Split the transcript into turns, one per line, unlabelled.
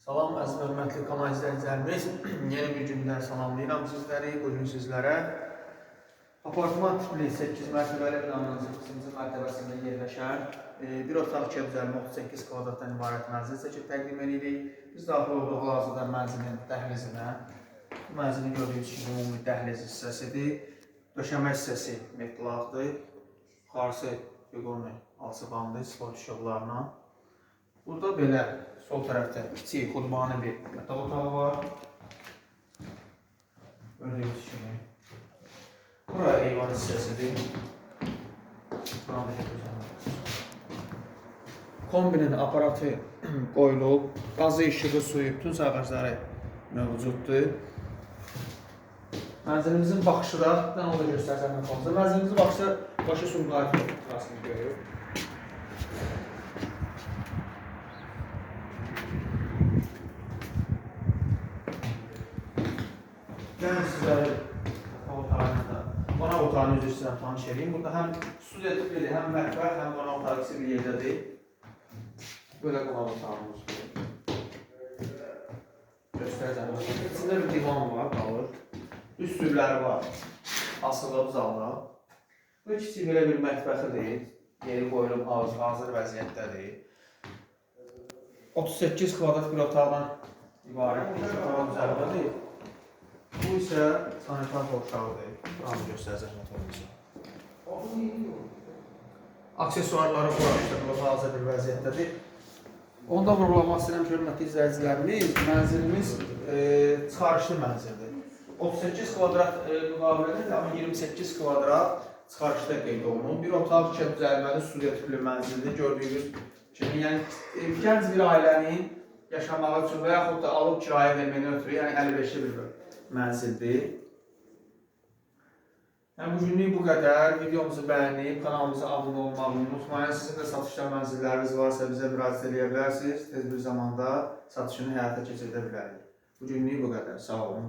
Salam, əziz və hörmətli kanal izləyicilərimiz. Yeni bir gündən salamlayıram sizləri. Bugün sizlərə apartman tipli 8 mərtəbəli binanın 8-ci mərtəbəsində yerləşən bir otaq 2 düzəlmə 38 kvadratdan ibarət mənzil çəkib təqdim edirik. Biz daxil olduq hal-hazırda mənzilin dəhlizinə. Bu mənzilin gördüyünüz kimi ümumi dəhliz hissəsidir. Döşəmə hissəsi metlaqdır. Yuxarısı beqoni alçıbandır, sport işıqlarla. Burada belə sol tərəfdə kiçik xudmani bir yataq otağı var. Gördüyünüz kimi. Bura eyvan hissəsidir. Kombinin aparatı qoyulub. Qazı, işığı, suyu, bütün sərbəstləri mövcuddur. Mənzilimizin baxışı da, mən onu da göstərsəm məqamızda. Mənzilimizin baxışı başı Sumqayıt turasını görür. Gəlin sizləri qonaq otağını üzr istəyirəm tanış edeyim. Burada həm studiya tiplidir, həm mətbəx, həm qonaq otağı ikisi bir yerdədir. Böyle qonaq otağımız göstərəcəm. İçində bir divan var, qalır. Üst sürüləri var, asılıb zalda. Bu kiçik belə bir mətbəxidir. Yeri qoyulub hazır vəziyyətdədir. 38 kvadrat bir otaqdan ibarət bir otağın üzərindedir. Bu isə sanitar boşluğudur. Buranı göstərəcəm motorumuzu. Aksesuarları quraşdırılıb hazır bir vəziyyətdədir. Onda vurulamaq istəyirəm ki, hörmətli izləyicilərimiz, mənzilimiz çıxarışlı mənzildir. 38 kvadrat müqavilədir, amma 28 kvadrat çıxarışda qeyd olunur. Bir otaq 2 düzəlməli studiya tipli mənzildir. Gördüyünüz kimi, yəni gənc bir ailənin yaşamağı üçün və yaxud da alıb kirayə verməyinə ötürü, yəni 55'li bir mənzildir. Yəni bugünlük bu qədər. Videomuzu bəyənib, kanalımıza abunə olmağı unutmayın. Sizin də satışda mənzilləriniz varsa bizə müraciət edə bilərsiniz. Tez bir zamanda satışını həyata keçirdə bilərik. Bugünlük bu qədər. Sağ olun.